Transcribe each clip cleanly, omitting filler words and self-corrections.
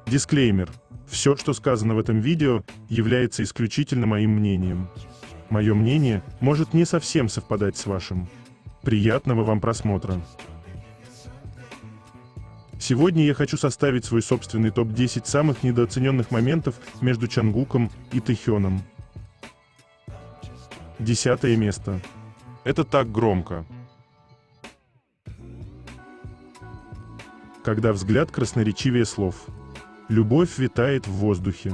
Дисклеймер. Все, что сказано в этом видео, является исключительно моим мнением. Мое мнение может не совсем совпадать с вашим. Приятного вам просмотра. Сегодня я хочу составить свой собственный топ-10 самых недооцененных моментов между Чангуком и Тэхёном. 10 место. Это так громко. Когда взгляд красноречивее слов. Любовь витает в воздухе.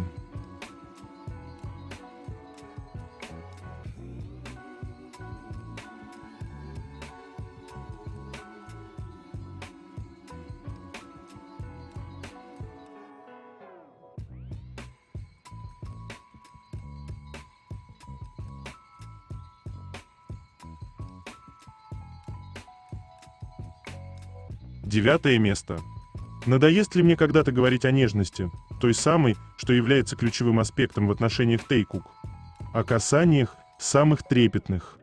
Девятое место. Надоест ли мне когда-то говорить о нежности, той самой, что является ключевым аспектом в отношениях Тэйкук? О касаниях самых трепетных.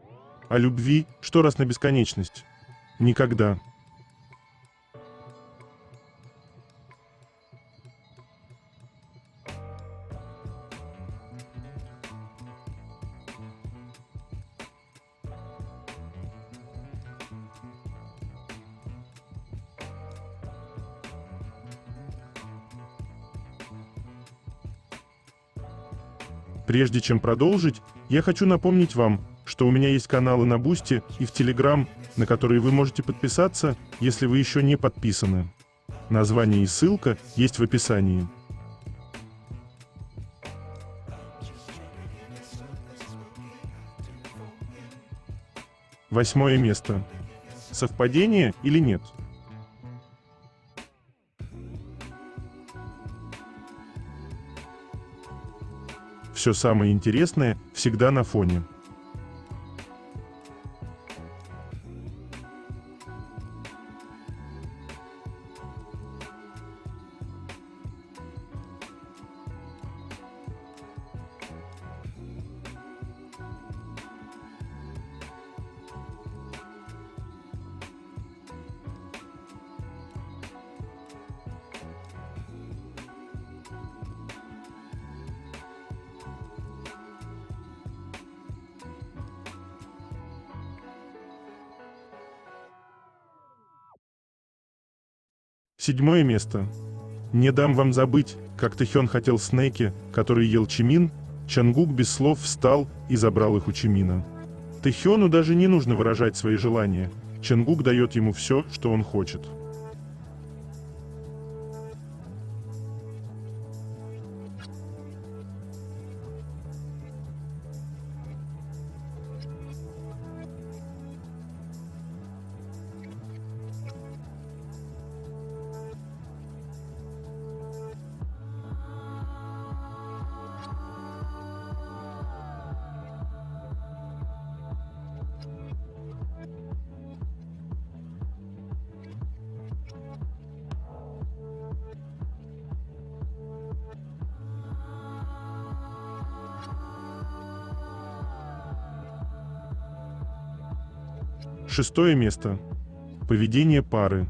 О любви, что раз на бесконечность. Никогда. Прежде чем продолжить, я хочу напомнить вам, что у меня есть каналы на Бусти и в Telegram, на которые вы можете подписаться, если вы еще не подписаны. Название и ссылка есть в описании. Восьмое место. Совпадение или нет? Все самое интересное всегда на фоне. Седьмое место. Не дам вам забыть, как Тэхён хотел снеки, который ел Чимин. Чангук без слов встал и забрал их у Чимина. Тэхёну даже не нужно выражать свои желания. Чангук дает ему все, что он хочет. Шестое место. Поведение пары.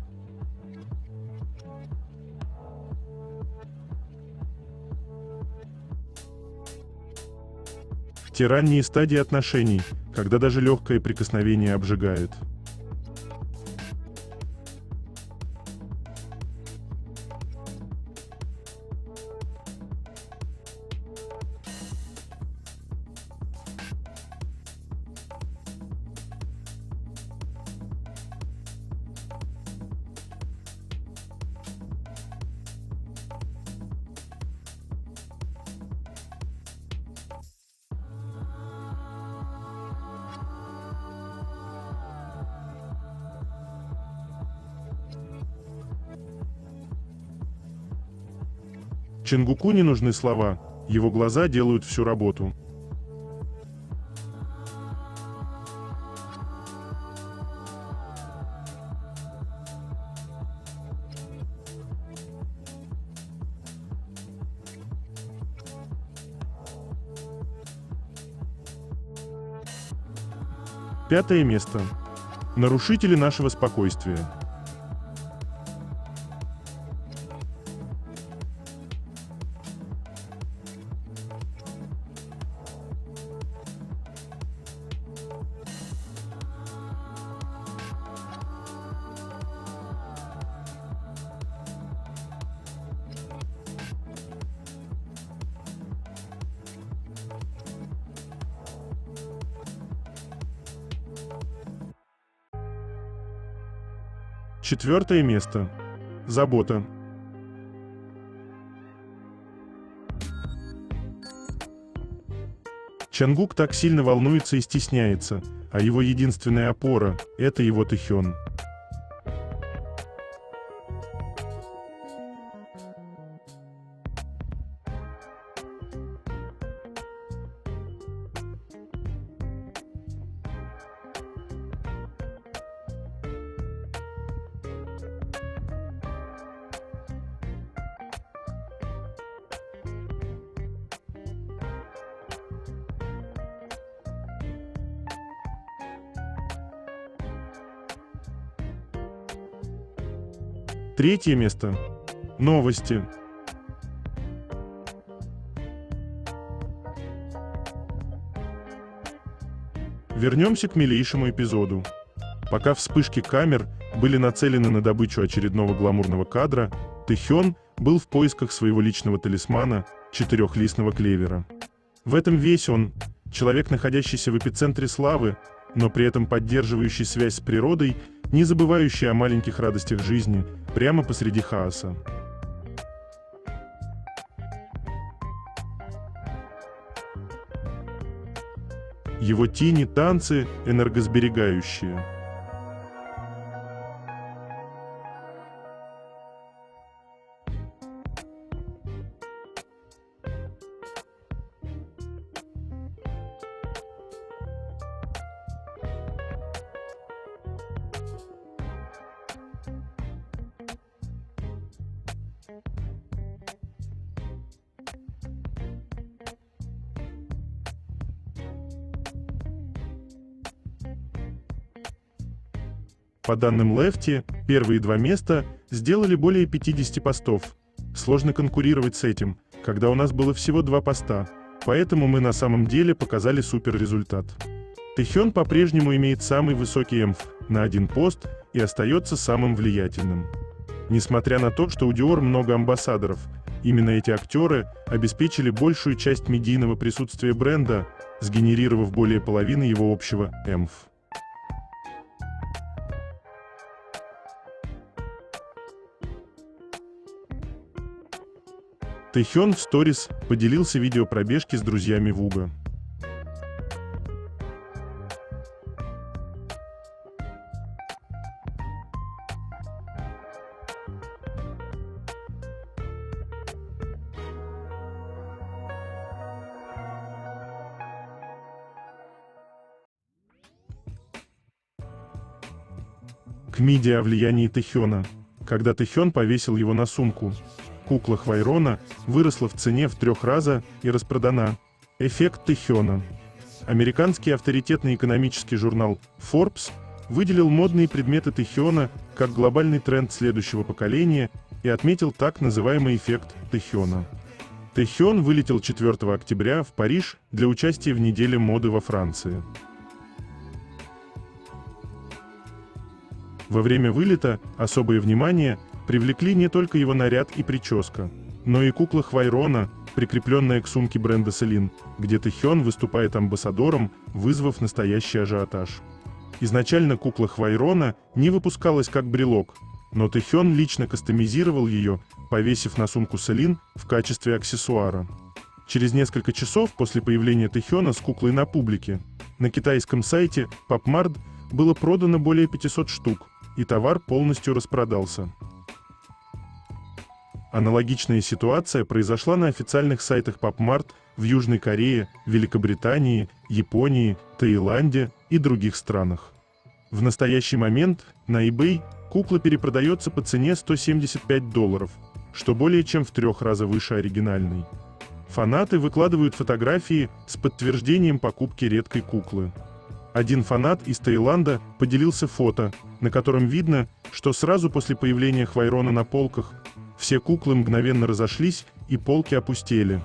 Те ранние стадии отношений, когда даже легкое прикосновение обжигает. Чангуку не нужны слова, его глаза делают всю работу. Пятое место. Нарушители нашего спокойствия. 4 место. Забота. Чангук так сильно волнуется и стесняется, а его единственная опора – это его Тэхён. Третье место. Новости. Вернемся к милейшему эпизоду. Пока вспышки камер были нацелены на добычу очередного гламурного кадра, Тэхён был в поисках своего личного талисмана – четырехлистного клевера. В этом весь он, человек, находящийся в эпицентре славы, но при этом поддерживающий связь с природой, не забывающий о маленьких радостях жизни, прямо посреди хаоса. Его тени, танцы, энергосберегающие. По данным Lefty, первые 2 места сделали более 50 постов. Сложно конкурировать с этим, когда у нас было всего 2 поста, поэтому мы на самом деле показали супер результат. Тэхён по-прежнему имеет самый высокий МФ на 1 пост и остается самым влиятельным. Несмотря на то, что у Dior много амбассадоров, именно эти актеры обеспечили большую часть медийного присутствия бренда, сгенерировав более половины его общего МФ. Тэхён в сторис поделился видео пробежки с друзьями Вуга. К миде о влиянии Тэхёна. Когда Тэхён повесил его на сумку, кукла Хвайрона выросла в цене в 3 раза и распродана. Эффект Тэхёна. Американский авторитетный экономический журнал Forbes выделил модные предметы Тэхёна как глобальный тренд следующего поколения и отметил так называемый эффект Тэхёна. Тэхён вылетел 4 октября в Париж для участия в неделе моды во Франции. Во время вылета особое внимание привлекли не только его наряд и прическа, но и кукла Хвайрона, прикрепленная к сумке бренда Celine, где Тэхён выступает амбассадором, вызвав настоящий ажиотаж. Изначально кукла Хвайрона не выпускалась как брелок, но Тэхён лично кастомизировал ее, повесив на сумку Celine в качестве аксессуара. Через несколько часов после появления Тэхёна с куклой на публике, на китайском сайте PopMart было продано более 500 штук, и товар полностью распродался. Аналогичная ситуация произошла на официальных сайтах PopMart в Южной Корее, Великобритании, Японии, Таиланде и других странах. В настоящий момент на eBay кукла перепродается по цене $175, что более чем в 3 раза выше оригинальной. Фанаты выкладывают фотографии с подтверждением покупки редкой куклы. Один фанат из Таиланда поделился фото, на котором видно, что сразу после появления Хвайрона на полках все куклы мгновенно разошлись и полки опустели.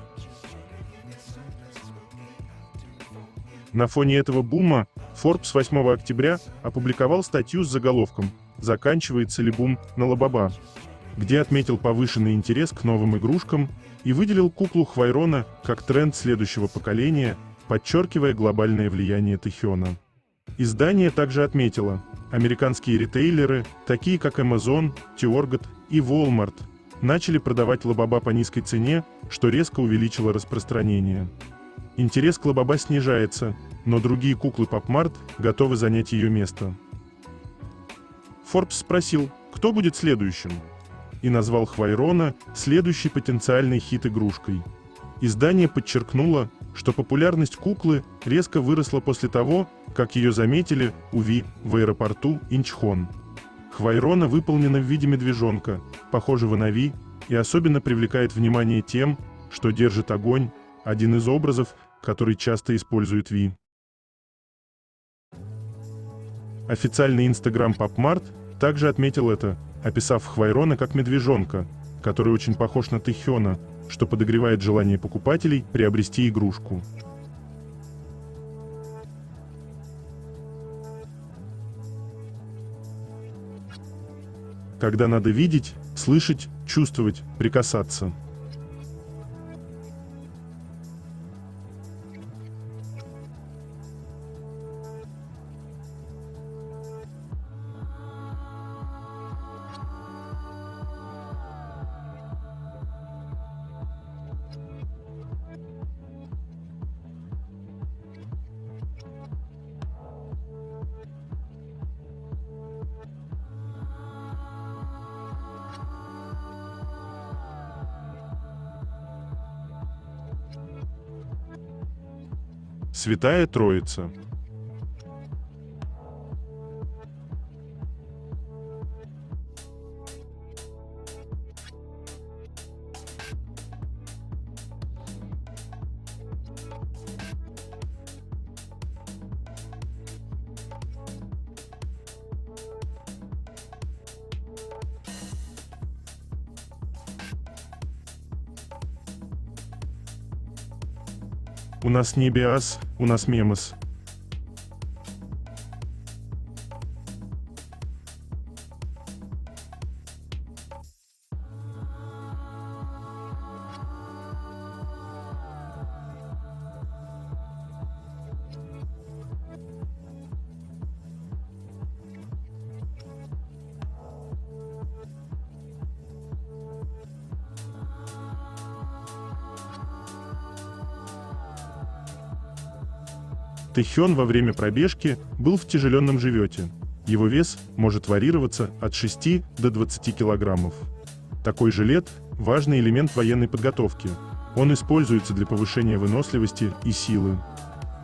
На фоне этого бума Forbes 8 октября опубликовал статью с заголовком «Заканчивается ли бум на Лабаба?», где отметил повышенный интерес к новым игрушкам и выделил куклу Хвайрона как тренд следующего поколения, подчеркивая глобальное влияние Тэхёна. Издание также отметило, Американские ритейлеры, такие как Amazon, Target и Walmart, начали продавать Лабаба по низкой цене, что резко увеличило распространение. Интерес к Лабаба снижается, но другие куклы PopMart готовы занять ее место. Forbes спросил, кто будет следующим, и назвал Хвайрона следующей потенциальной хит-игрушкой. Издание подчеркнуло, что популярность куклы резко выросла после того, как ее заметили у Ви в аэропорту Инчхон. Хвайрона выполнена в виде медвежонка, похожего на Ви, и особенно привлекает внимание тем, что держит огонь, один из образов, который часто использует Ви. Официальный Instagram PopMart также отметил это, описав Хвайрона как медвежонка, который очень похож на Тэхёна, что подогревает желание покупателей приобрести игрушку. Когда надо видеть, слышать, чувствовать, прикасаться. Святая Троица. У нас не биас, у нас мемос. Тэхён во время пробежки был в тяжеленном живете. Его вес может варьироваться от 6 до 20 килограммов. Такой жилет – важный элемент военной подготовки. Он используется для повышения выносливости и силы.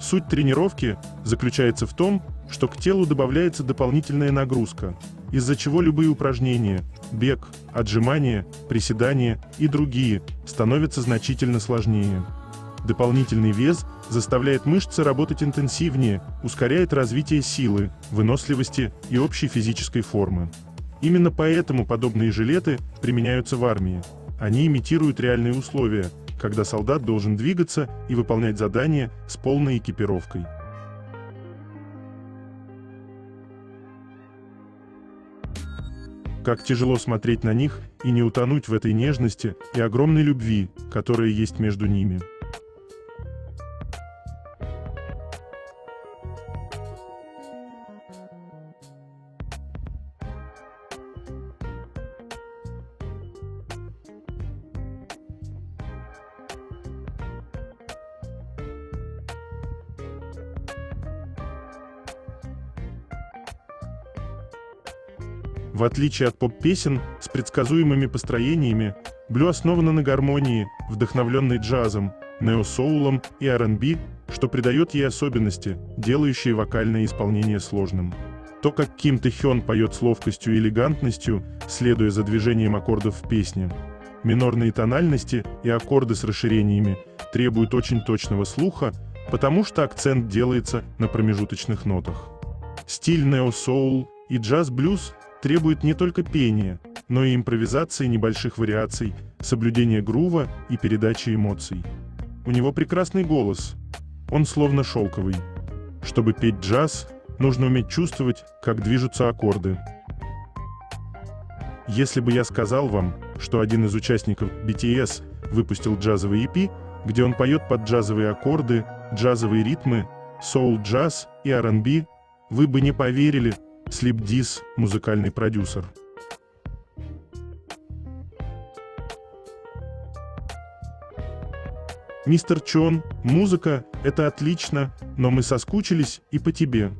Суть тренировки заключается в том, что к телу добавляется дополнительная нагрузка, из-за чего любые упражнения – бег, отжимания, приседания и другие – становятся значительно сложнее. Дополнительный вес заставляет мышцы работать интенсивнее, ускоряет развитие силы, выносливости и общей физической формы. Именно поэтому подобные жилеты применяются в армии. Они имитируют реальные условия, когда солдат должен двигаться и выполнять задания с полной экипировкой. Как тяжело смотреть на них и не утонуть в этой нежности и огромной любви, которая есть между ними. В отличие от поп-песен с предсказуемыми построениями, Blue основана на гармонии, вдохновленной джазом, нео-соулом и R&B, что придает ей особенности, делающие вокальное исполнение сложным. То, как Ким Тэхён поет с ловкостью и элегантностью, следуя за движением аккордов в песне. Минорные тональности и аккорды с расширениями требуют очень точного слуха, потому что акцент делается на промежуточных нотах. Стиль нео-соул и джаз-блюз требует не только пения, но и импровизации небольших вариаций, соблюдения грува и передачи эмоций. У него прекрасный голос, он словно шелковый. Чтобы петь джаз, нужно уметь чувствовать, как движутся аккорды. Если бы я сказал вам, что один из участников BTS выпустил джазовый EP, где он поет под джазовые аккорды, джазовые ритмы, соул-джаз и R&B, вы бы не поверили, Sleep Diz, музыкальный продюсер. Мистер Чон, музыка — это отлично, но мы соскучились и по тебе.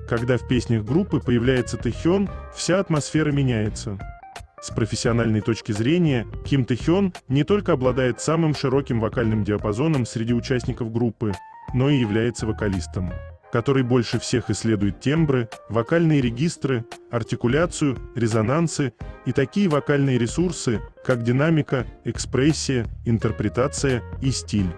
Когда в песнях группы появляется Тэхён, вся атмосфера меняется. С профессиональной точки зрения, Ким Тэхён не только обладает самым широким вокальным диапазоном среди участников группы, но и является вокалистом, который больше всех исследует тембры, вокальные регистры, артикуляцию, резонансы и такие вокальные ресурсы, как динамика, экспрессия, интерпретация и стиль.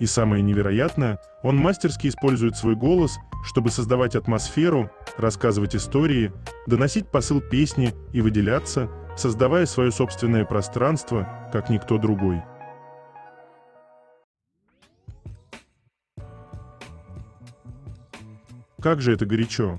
И самое невероятное, он мастерски использует свой голос, чтобы создавать атмосферу, рассказывать истории, доносить посыл песни и выделяться, создавая свое собственное пространство, как никто другой. Как же это горячо!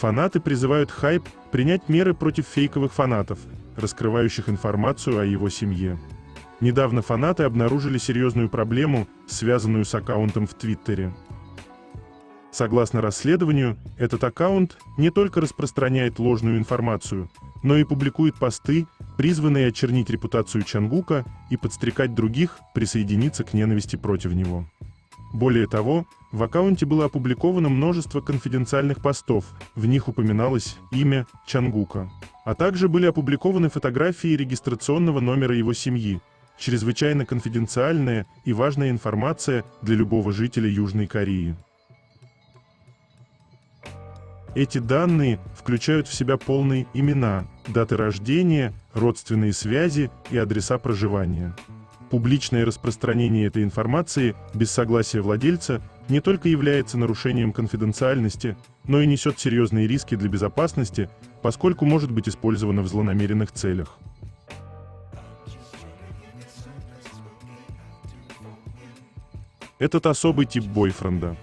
Фанаты призывают Хайп принять меры против фейковых фанатов, раскрывающих информацию о его семье. Недавно фанаты обнаружили серьезную проблему, связанную с аккаунтом в Твиттере. Согласно расследованию, этот аккаунт не только распространяет ложную информацию, но и публикует посты, призванные очернить репутацию Чангука и подстрекать других присоединиться к ненависти против него. Более того, в аккаунте было опубликовано множество конфиденциальных постов, в них упоминалось имя Чангука. А также были опубликованы фотографии регистрационного номера его семьи, чрезвычайно конфиденциальная и важная информация для любого жителя Южной Кореи. Эти данные включают в себя полные имена, даты рождения, родственные связи и адреса проживания. Публичное распространение этой информации без согласия владельца не только является нарушением конфиденциальности, но и несет серьезные риски для безопасности, поскольку может быть использовано в злонамеренных целях. Этот особый тип бойфренда.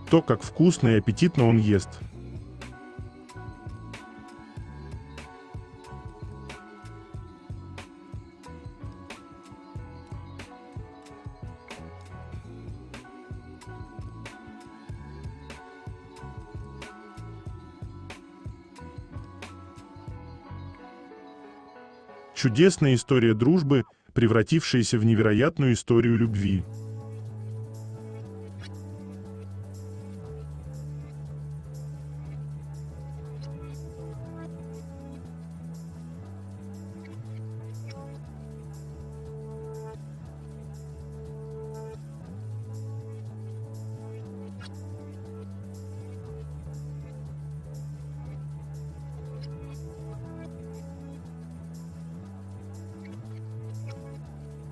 То, как вкусно и аппетитно он ест. Чудесная история дружбы, превратившаяся в невероятную историю любви.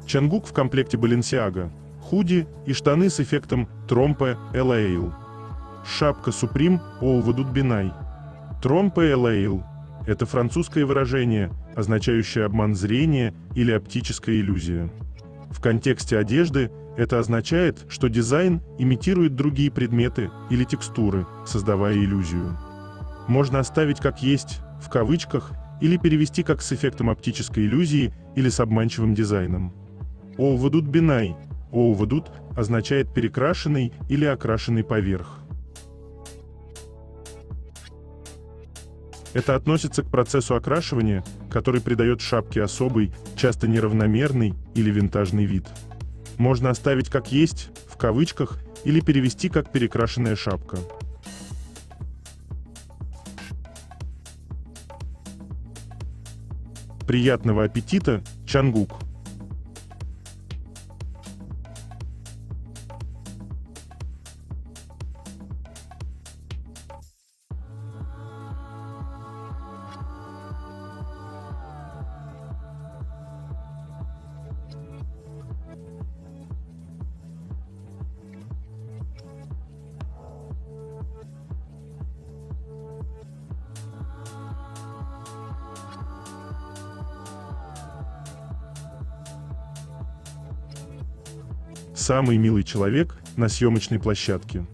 Чангук в комплекте Balenciaga, худи и штаны с эффектом Trompe l'œil. Шапка Supreme Au Vedut Binay. Trompe l'œil – это французское выражение, означающее обман зрения или оптическая иллюзия. В контексте одежды это означает, что дизайн имитирует другие предметы или текстуры, создавая иллюзию. Можно оставить как есть, в кавычках, или перевести как с эффектом оптической иллюзии или с обманчивым дизайном. Оувадут бинай. Оувадут означает перекрашенный или окрашенный поверх. Это относится к процессу окрашивания, который придает шапке особый, часто неравномерный или винтажный вид. Можно оставить как есть, в кавычках, или перевести как перекрашенная шапка. Приятного аппетита, Чангук! Самый милый человек на съемочной площадке.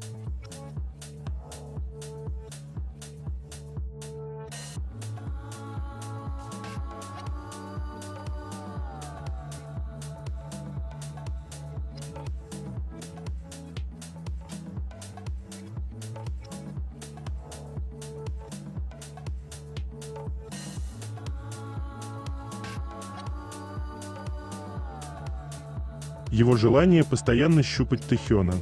Его желание постоянно щупать Тэхёна.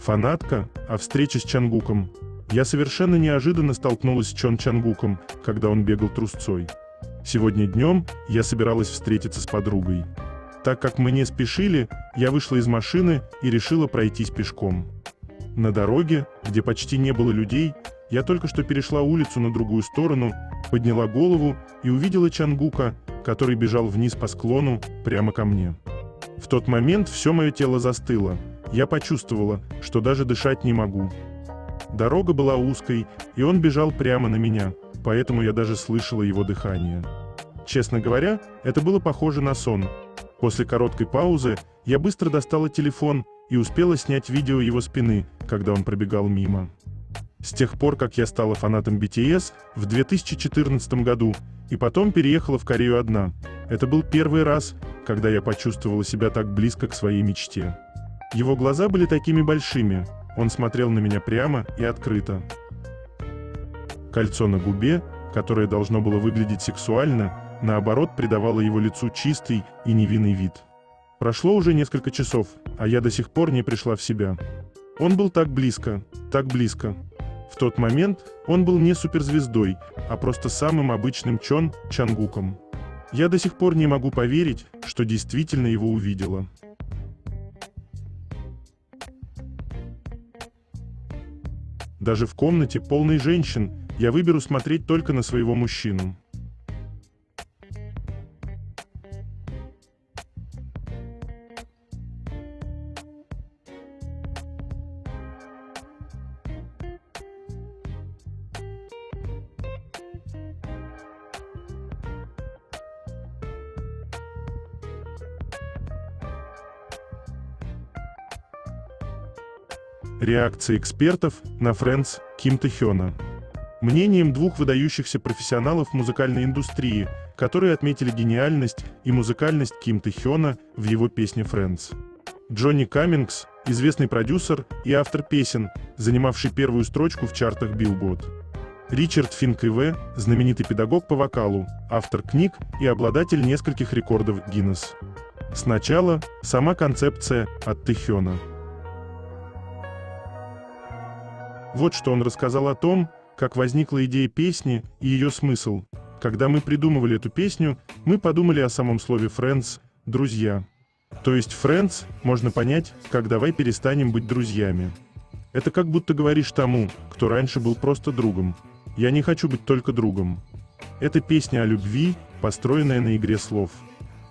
Фанатка, о встрече с Чангуком. Я совершенно неожиданно столкнулась с Чон Чангуком, когда он бегал трусцой. Сегодня днем я собиралась встретиться с подругой. Так как мы не спешили, я вышла из машины и решила пройтись пешком. На дороге, где почти не было людей, я только что перешла улицу на другую сторону, подняла голову и увидела Чангука, который бежал вниз по склону, прямо ко мне. В тот момент все мое тело застыло. Я почувствовала, что даже дышать не могу. Дорога была узкой, и он бежал прямо на меня, поэтому я даже слышала его дыхание. Честно говоря, это было похоже на сон. После короткой паузы я быстро достала телефон и успела снять видео его спины, когда он пробегал мимо. С тех пор, как я стала фанатом BTS в 2014 году, и потом переехала в Корею одна, это был первый раз, когда я почувствовала себя так близко к своей мечте. Его глаза были такими большими, он смотрел на меня прямо и открыто. Кольцо на губе, которое должно было выглядеть сексуально, наоборот придавало его лицу чистый и невинный вид. Прошло уже несколько часов, а я до сих пор не пришла в себя. Он был так близко, так близко. В тот момент он был не суперзвездой, а просто самым обычным Чон Чангуком. Я до сих пор не могу поверить, что действительно его увидела. Даже в комнате, полной женщин, я выберу смотреть только на своего мужчину. Реакция экспертов на Friends Ким Тэхёна. Мнением двух выдающихся профессионалов музыкальной индустрии, которые отметили гениальность и музыкальность Ким Тэхёна в его песне Friends. Джонни Каммингс, известный продюсер и автор песен, занимавший первую строчку в чартах Billboard. Ричард Финк-Иве, знаменитый педагог по вокалу, автор книг и обладатель нескольких рекордов Гиннесс. Сначала сама концепция от Тэхёна. Вот что он рассказал о том, как возникла идея песни и ее смысл. Когда мы придумывали эту песню, мы подумали о самом слове «friends» — «друзья». То есть «friends» можно понять, как «давай перестанем быть друзьями». Это как будто говоришь тому, кто раньше был просто другом. Я не хочу быть только другом. Это песня о любви, построенная на игре слов.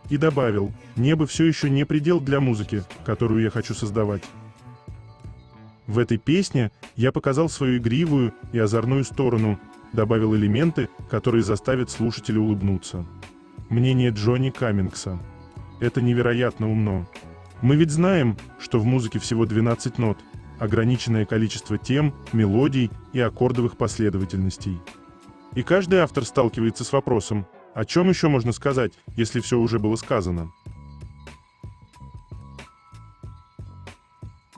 И добавил, небо все еще не предел для музыки, которую я хочу создавать. В этой песне я показал свою игривую и озорную сторону, добавил элементы, которые заставят слушателя улыбнуться. Мнение Джонни Каммингса. Это невероятно умно. Мы ведь знаем, что в музыке всего 12 нот, ограниченное количество тем, мелодий и аккордовых последовательностей. И каждый автор сталкивается с вопросом, о чем еще можно сказать, если все уже было сказано.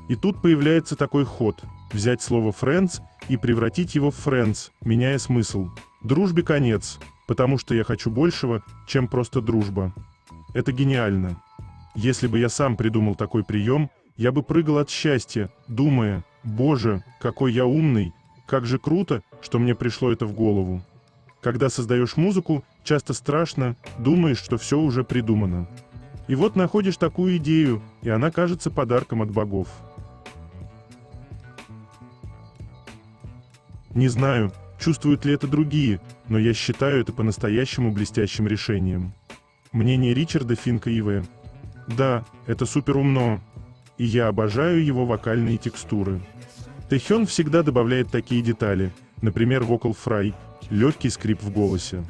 И тут появляется такой ход – взять слово «friends» и превратить его в «friends», меняя смысл. Дружбе конец, потому что я хочу большего, чем просто дружба. Это гениально. Если бы я сам придумал такой прием, я бы прыгал от счастья, думая, «Боже, какой я умный, как же круто, что мне пришло это в голову». Когда создаешь музыку, часто страшно, думаешь, что все уже придумано. И вот находишь такую идею, и она кажется подарком от богов. Не знаю, чувствуют ли это другие, но я считаю это по-настоящему блестящим решением. Мнение Ричарда Финка И.В. Да, это супер умно. И я обожаю его вокальные текстуры. Тэхён всегда добавляет такие детали, например, vocal fry, легкий скрип в голосе.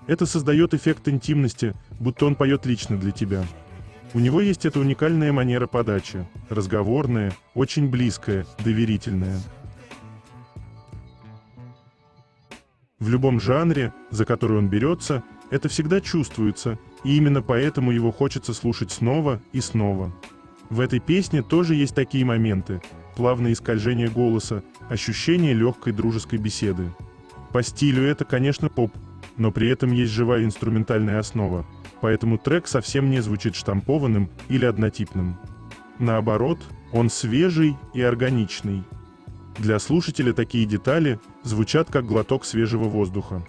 Это создает эффект интимности, будто он поет лично для тебя. У него есть эта уникальная манера подачи, разговорная, очень близкая, доверительная. В любом жанре, за который он берется, это всегда чувствуется, и именно поэтому его хочется слушать снова и снова. В этой песне тоже есть такие моменты, плавные скольжения голоса, ощущение легкой дружеской беседы. По стилю это, конечно, поп, но при этом есть живая инструментальная основа, поэтому трек совсем не звучит штампованным или однотипным. Наоборот, он свежий и органичный. Для слушателя такие детали звучат как глоток свежего воздуха.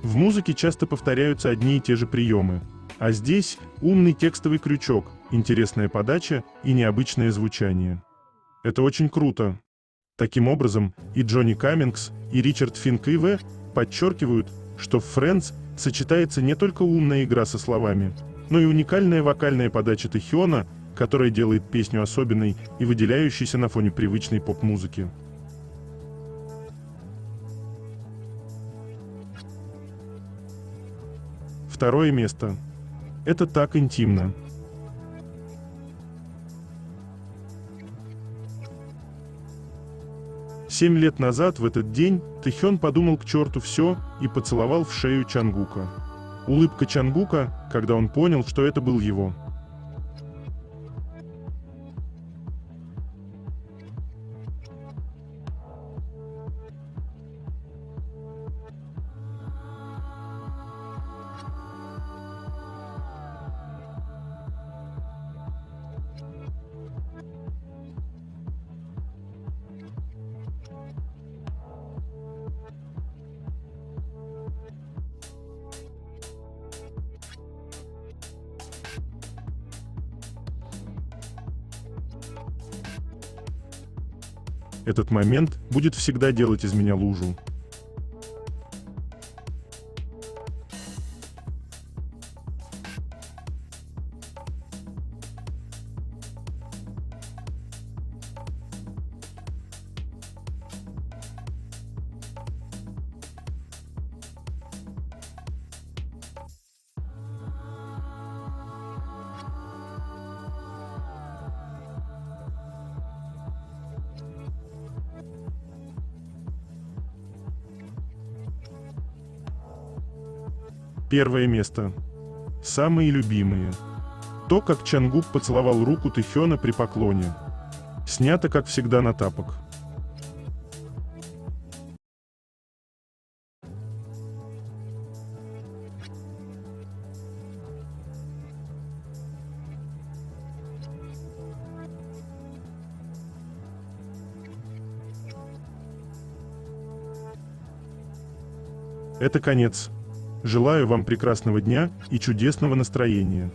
В музыке часто повторяются одни и те же приемы, а здесь умный текстовый крючок, интересная подача и необычное звучание. Это очень круто. Таким образом, и Джонни Каммингс, и Ричард Финк И.В. подчеркивают, что в Friends сочетается не только умная игра со словами, но и уникальная вокальная подача Тэхёна, которая делает песню особенной и выделяющейся на фоне привычной поп-музыки. Второе место. Это так интимно. Семь лет назад в этот день Тэхён подумал к черту все и поцеловал в шею Чангука. Улыбка Чангука, когда он понял, что это был его. Этот момент будет всегда делать из меня лужу. Первое место. Самые любимые. То, как Чангук поцеловал руку Тэхёна при поклоне. Снято, как всегда, на тапок. Это конец. Желаю вам прекрасного дня и чудесного настроения.